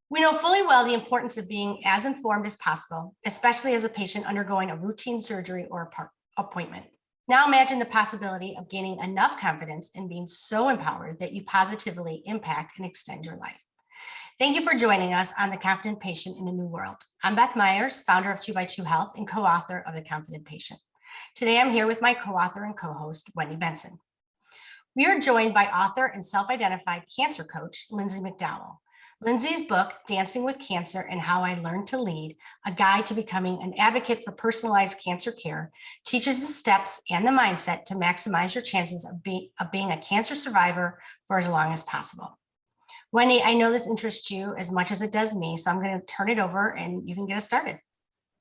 We know fully well the importance of being as informed as possible, especially as a patient undergoing a routine surgery or appointment. Now imagine the possibility of gaining enough confidence and being so empowered that you positively impact and extend your life. Thank you for joining us on The Confident Patient in a New World. I'm Beth Myers, founder of 2x2 Health and co-author of The Confident Patient. Today, I'm here with my co-author and co-host, Wendy Benson. We are joined by author and self-identified cancer coach, Lindsay McDonell. Lindsay's book, Dancing with Cancer and How I Learned to Lead, a guide to becoming an advocate for personalized cancer care, teaches the steps and the mindset to maximize your chances of being a cancer survivor for as long as possible. Wendy, I know this interests you as much as it does me, so I'm going to turn it over and you can get us started.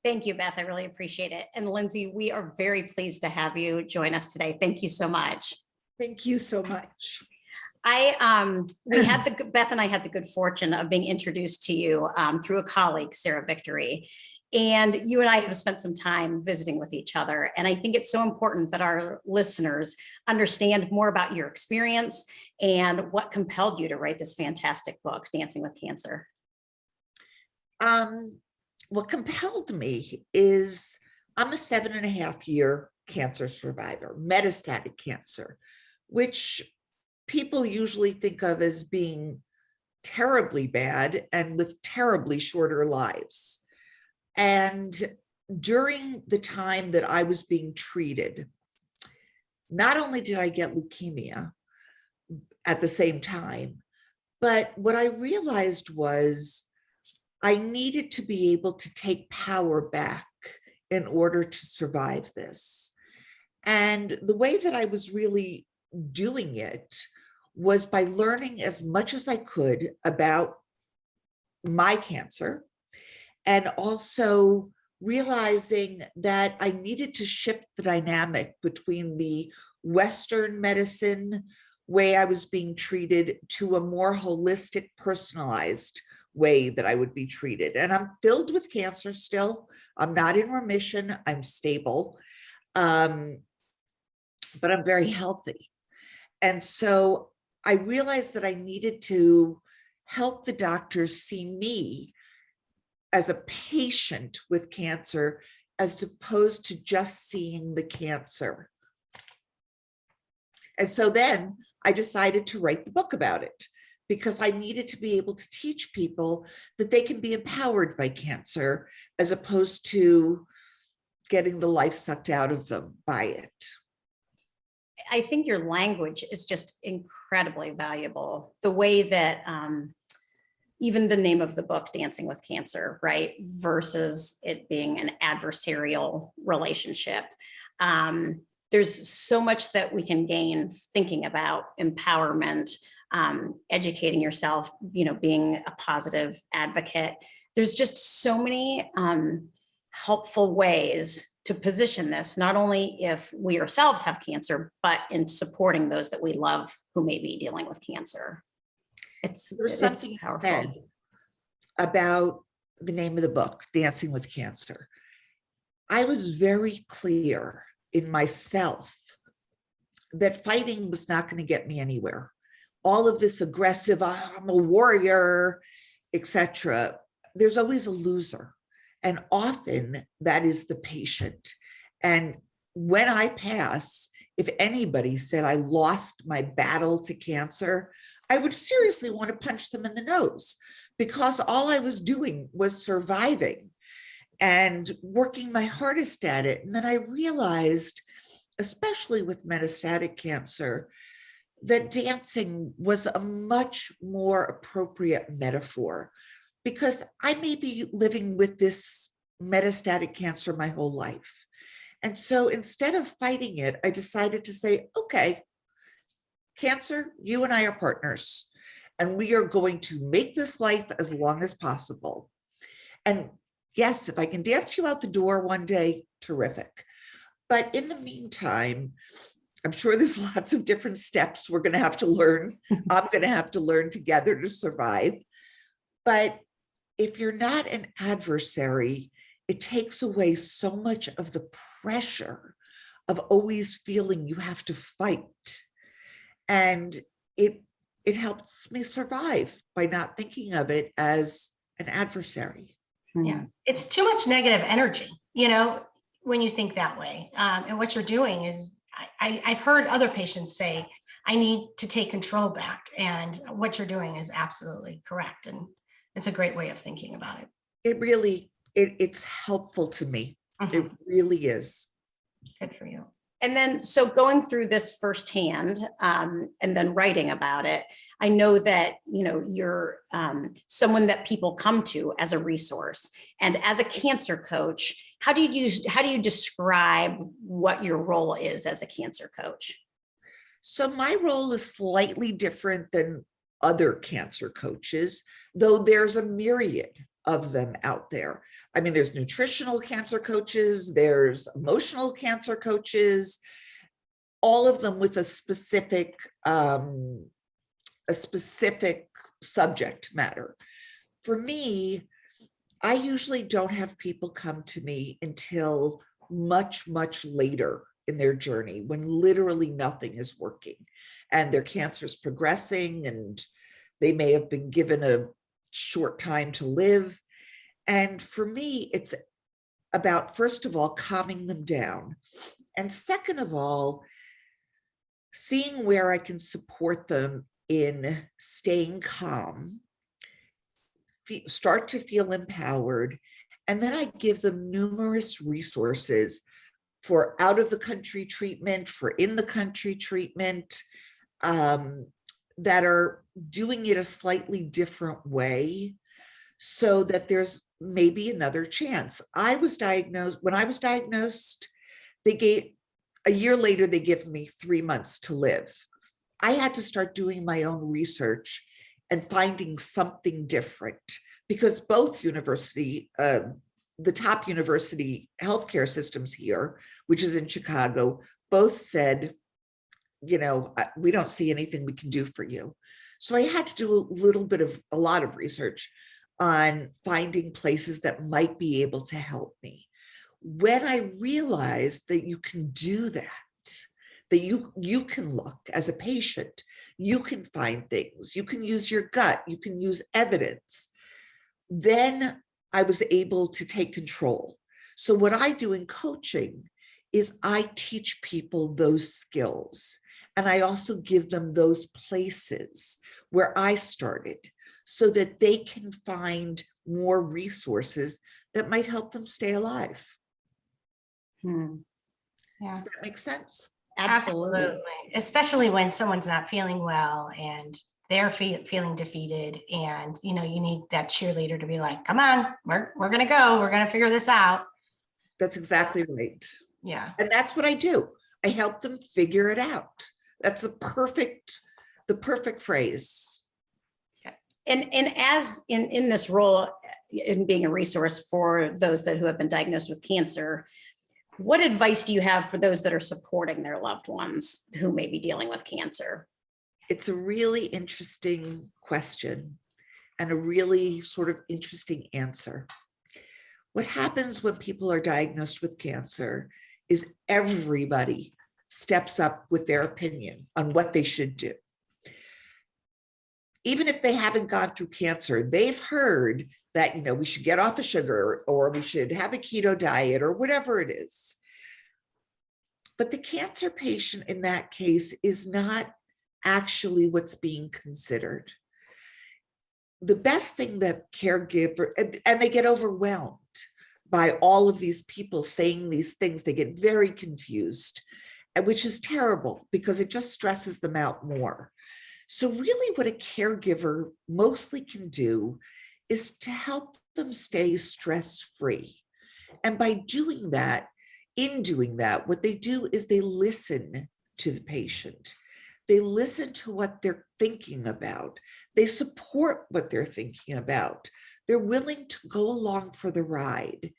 Thank you, Beth. I really appreciate it. And Lindsay, we are very pleased to have you join us today. Thank you so much. Thank you so much. Beth and I had the good fortune of being introduced to you through a colleague, Sarah Victory. And you and I have spent some time visiting with each other. And I think it's so important that our listeners understand more about your experience and what compelled you to write this fantastic book, Dancing with Cancer. What compelled me is I'm a 7.5-year cancer survivor, metastatic cancer, which people usually think of as being terribly bad and with terribly shorter lives. And during the time that I was being treated, not only did I get leukemia at the same time, but what I realized was I needed to be able to take power back in order to survive this. And the way that I was really doing it was by learning as much as I could about my cancer, and also realizing that I needed to shift the dynamic between the Western medicine way I was being treated to a more holistic, personalized way that I would be treated. And I'm filled with cancer still. I'm not in remission. I'm stable, but I'm very healthy. And so I realized that I needed to help the doctors see me as a patient with cancer, as opposed to just seeing the cancer. And so then I decided to write the book about it, because I needed to be able to teach people that they can be empowered by cancer, as opposed to getting the life sucked out of them by it. I think your language is just incredibly valuable. The way that even the name of the book, Dancing with Cancer, right, versus it being an adversarial relationship. There's so much that we can gain thinking about empowerment, educating yourself, being a positive advocate. There's just so many helpful ways to position this, not only if we ourselves have cancer, but in supporting those that we love who may be dealing with cancer. It's powerful. About the name of the book, Dancing with Cancer. I was very clear in myself that fighting was not going to get me anywhere. All of this aggressive, I'm a warrior, etc. There's always a loser. And often that is the patient. And when I pass, if anybody said I lost my battle to cancer, I would seriously want to punch them in the nose, because all I was doing was surviving and working my hardest at it. And then I realized, especially with metastatic cancer, that dancing was a much more appropriate metaphor, because I may be living with this metastatic cancer my whole life. And so instead of fighting it, I decided to say, okay, cancer, you and I are partners, and we are going to make this life as long as possible. And yes, if I can dance you out the door one day, terrific. But in the meantime, I'm sure there's lots of different steps we're going to have to learn. I'm going to have to learn together to survive. But if you're not an adversary, it takes away so much of the pressure of always feeling you have to fight. And it helps me survive by not thinking of it as an adversary. Yeah, it's too much negative energy, when you think that way. And what you're doing is, I've heard other patients say, I need to take control back. And what you're doing is absolutely correct. And it's a great way of thinking about it. It really, it's helpful to me. It really is. Good for you. And then, so going through this firsthand, and then writing about it, I know that, you're someone that people come to as a resource. And as a cancer coach, how do you describe what your role is as a cancer coach? So my role is slightly different than other cancer coaches, though there's a myriad of them out there. I mean, there's nutritional cancer coaches, there's emotional cancer coaches, all of them with a specific subject matter. For me, I usually don't have people come to me until much, much later in their journey, when literally nothing is working and their cancer is progressing and they may have been given a short time to live. And for me, it's about, first of all, calming them down. And second of all, seeing where I can support them in staying calm, start to feel empowered. And then I give them numerous resources for out of the country treatment, for in the country treatment, that are doing it a slightly different way so that there's maybe another chance. When I was diagnosed, a year later, they gave me 3 months to live. I had to start doing my own research and finding something different, because both the top university healthcare systems here, which is in Chicago, both said, we don't see anything we can do for you. So I had to do a lot of research on finding places that might be able to help me. When I realized that you can do that you can look as a patient, you can find things, you can use your gut, you can use evidence, then I was able to take control. So what I do in coaching is I teach people those skills. And I also give them those places where I started so that they can find more resources that might help them stay alive. Yeah. Does that make sense? Absolutely. Especially when someone's not feeling well and they're feeling defeated, and you need that cheerleader to be like, come on, we're gonna go, we're gonna figure this out. That's exactly right. Yeah. And that's what I do. I help them figure it out. That's the perfect phrase. And as in this role, in being a resource for those who have been diagnosed with cancer, what advice do you have for those that are supporting their loved ones who may be dealing with cancer? It's a really interesting question and a really sort of interesting answer. What happens when people are diagnosed with cancer is everybody steps up with their opinion on what they should do. Even if they haven't gone through cancer, they've heard that, we should get off of sugar, or we should have a keto diet, or whatever it is. But the cancer patient in that case is not actually what's being considered. The best thing that caregiver, and they get overwhelmed by all of these people saying these things, they get very confused, which is terrible because it just stresses them out more. So really what a caregiver mostly can do is to help them stay stress-free. And by doing that, what they do is they listen to the patient. They listen to what they're thinking about. They support what they're thinking about. They're willing to go along for the ride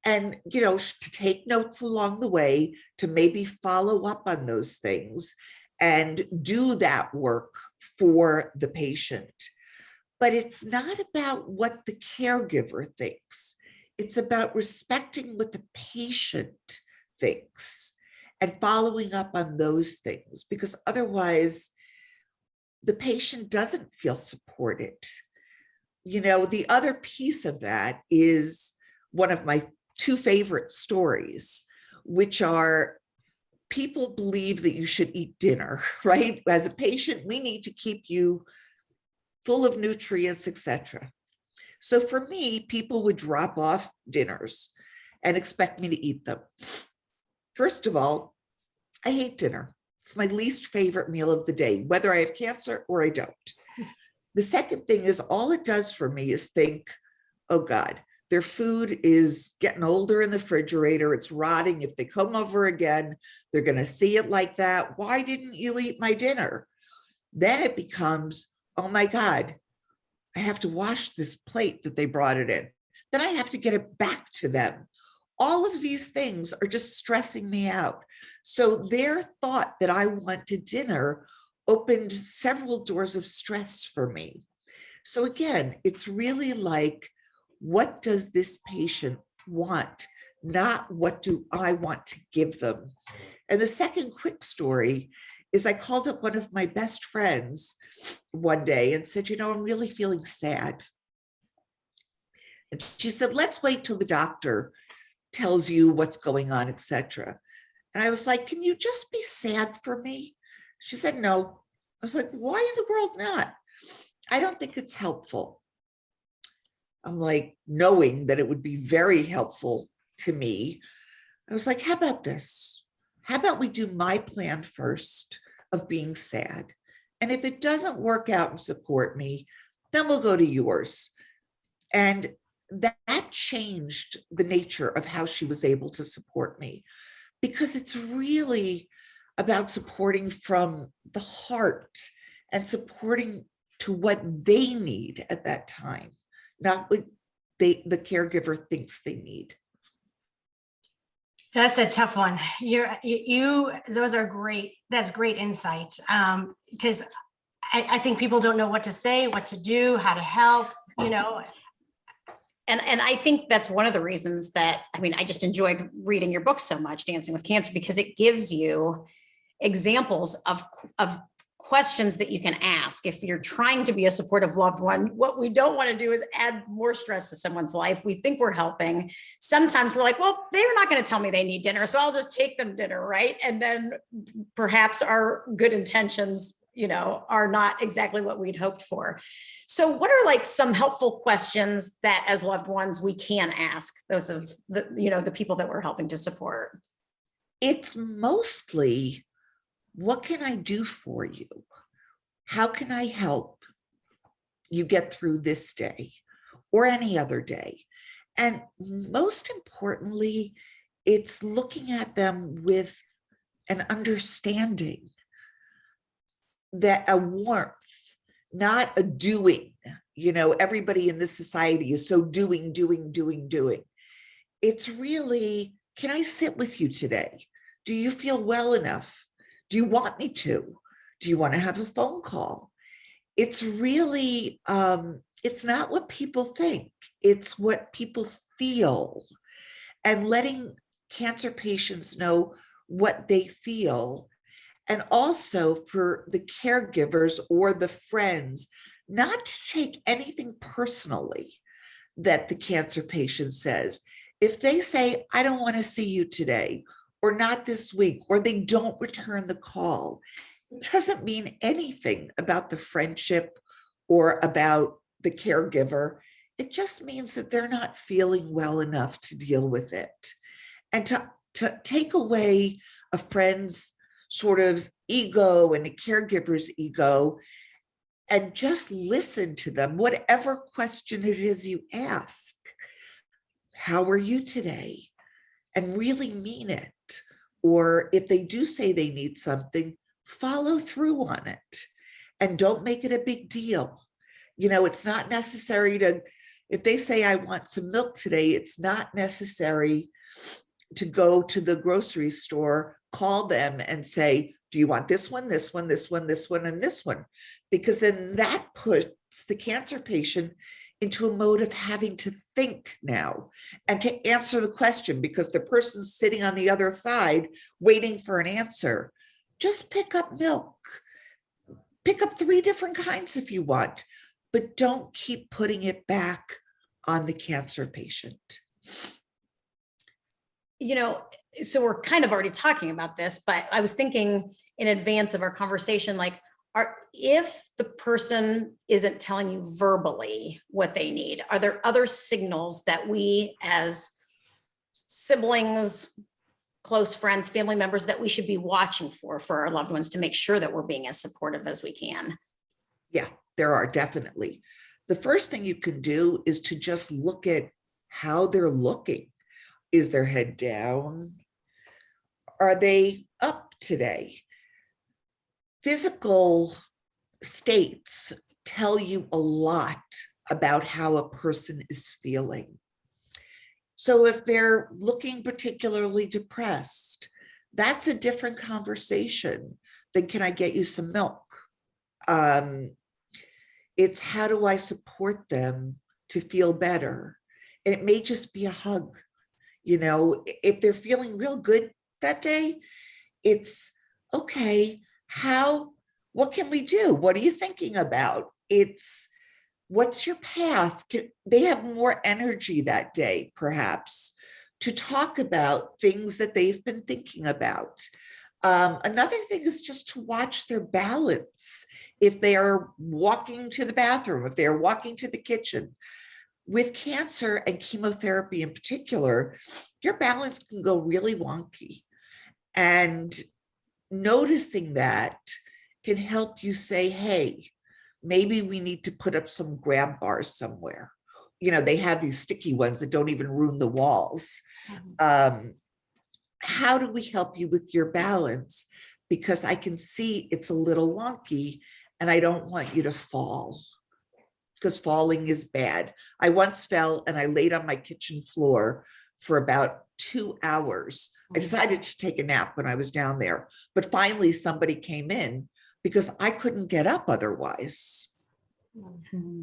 and, to take notes along the way, to maybe follow up on those things and do that work for the patient. But it's not about what the caregiver thinks. It's about respecting what the patient thinks and following up on those things, because otherwise the patient doesn't feel supported. the other piece of that is one of my two favorite stories, which are people believe that you should eat dinner, right? As a patient, we need to keep you full of nutrients, etc. So for me, people would drop off dinners and expect me to eat them. First of all, I hate dinner. It's my least favorite meal of the day, whether I have cancer or I don't. The second thing is all it does for me is think, oh God, their food is getting older in the refrigerator. It's rotting. If they come over again, they're going to see it like that. Why didn't you eat my dinner? Then it becomes, oh my God, I have to wash this plate that they brought it in. Then I have to get it back to them. All of these things are just stressing me out. So their thought that I wanted dinner opened several doors of stress for me. So again, it's really like, what does this patient want? Not what do I want to give them? And the second quick story is I called up one of my best friends one day and said, I'm really feeling sad. And she said, let's wait till the doctor tells you what's going on, etc. And I was like, can you just be sad for me? She said, no. I was like, why in the world not? I don't think it's helpful. I'm like, knowing that it would be very helpful to me, I was like, how about this? How about we do my plan first of being sad? And if it doesn't work out and support me, then we'll go to yours. And that changed the nature of how she was able to support me, because it's really about supporting from the heart and supporting to what they need at that time, not what the caregiver thinks they need. That's a tough one. Those are great. That's great insight. Because I think people don't know what to say, what to do, how to help, And I think that's one of the reasons that, I just enjoyed reading your book so much, Dancing with Cancer, because it gives you examples of questions that you can ask. If you're trying to be a supportive loved one, what we don't want to do is add more stress to someone's life. We think we're helping. Sometimes we're like, well, they're not going to tell me they need dinner, so I'll just take them dinner, right? And then perhaps our good intentions, are not exactly what we'd hoped for. So what are some helpful questions that as loved ones we can ask those of the people that we're helping to support? It's mostly, what can I do for you? How can I help you get through this day or any other day? And most importantly, it's looking at them with an understanding, that a warmth, not a doing. Everybody in this society is so doing. It's really, can I sit with you today? Do you feel well enough? Do you want me to? Do you want to have a phone call? It's really, it's not what people think. It's what people feel. And letting cancer patients know what they feel. And also for the caregivers or the friends, not to take anything personally that the cancer patient says. If they say, I don't want to see you today, or not this week, or they don't return the call, it doesn't mean anything about the friendship or about the caregiver. It just means that they're not feeling well enough to deal with it. And to take away a friend's sort of ego and a caregiver's ego, and just listen to them, whatever question it is you ask. How are you today? And really mean it. Or if they do say they need something, follow through on it. And don't make it a big deal. It's not necessary if they say, I want some milk today, it's not necessary to go to the grocery store, call them and say, do you want this one, this one, this one, this one, and this one? Because then that puts the cancer patient into a mode of having to think now and to answer the question, because the person's sitting on the other side waiting for an answer. Just pick up milk. Pick up 3 different kinds if you want. but don't keep putting it back on the cancer patient. You know, so we're kind of already talking about this, but I was thinking in advance of our conversation, like, if the person isn't telling you verbally what they need, are there other signals that we as siblings, close friends, family members, that we should be watching for our loved ones to make sure that we're being as supportive as we can? Yeah, there are definitely. The first thing you can do is to just look at how they're looking. Is their head down? Are they up today? Physical states tell you a lot about how a person is feeling. So if they're looking particularly depressed, that's a different conversation than, can I get you some milk? It's, how do I support them to feel better? And it may just be a hug. You know, if they're feeling real good that day, it's okay. What can we do? What are you thinking about? It's, what's your path? They have more energy that day, perhaps, to talk about things that they've been thinking about. Another thing is just to watch their balance. If they are walking to the bathroom, if they're walking to the kitchen. With cancer and chemotherapy in particular, your balance can go really wonky. And noticing that can help you say, hey, maybe we need to put up some grab bars somewhere. You know, they have these sticky ones that don't even ruin the walls. How do we help you with your balance? Because I can see it's a little wonky and I don't want you to fall, because falling is bad. I once fell and I laid on my kitchen floor for about 2 hours. I decided to take a nap when I was down there, but finally somebody came in because I couldn't get up otherwise. Mm-hmm.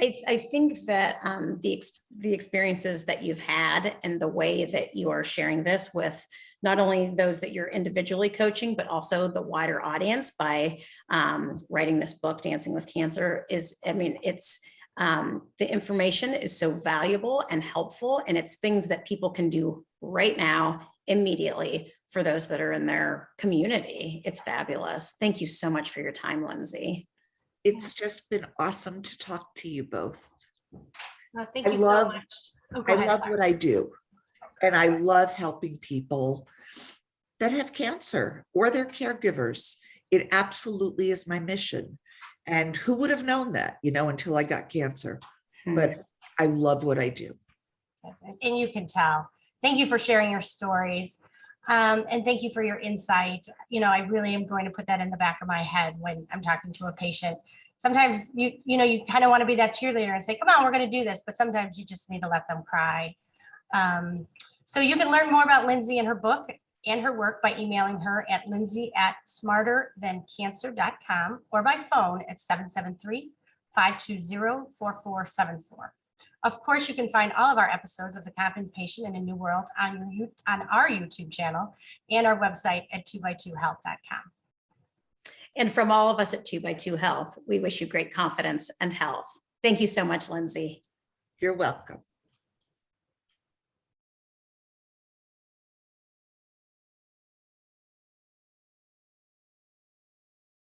I think that the experiences that you've had and the way that you are sharing this with not only those that you're individually coaching, but also the wider audience by writing this book, Dancing with Cancer, is, I mean, it's the information is so valuable and helpful, and it's things that people can do right now, immediately, for those that are in their community. It's fabulous. Thank you so much for your time, Lindsay. It's just been awesome to talk to you both. Well, thank you so much. I love what I do. And I love helping people that have cancer or their caregivers. It absolutely is my mission. And who would have known that, you know, until I got cancer. But I love what I do. And you can tell. Thank you for sharing your stories. And thank you for your insight. You know, I really am going to put that in the back of my head when I'm talking to a patient. Sometimes you kind of want to be that cheerleader and say, come on, we're going to do this. But sometimes you just need to let them cry. So you can learn more about Lindsay and her book and her work by emailing her at lindsay@smarterthancancer.com or by phone at 773-520-4474. Of course, you can find all of our episodes of The Confident Patient in a New World on our YouTube channel and our website at 2by2health.com. And from all of us at 2by2 Health, we wish you great confidence and health. Thank you so much, Lindsay. You're welcome.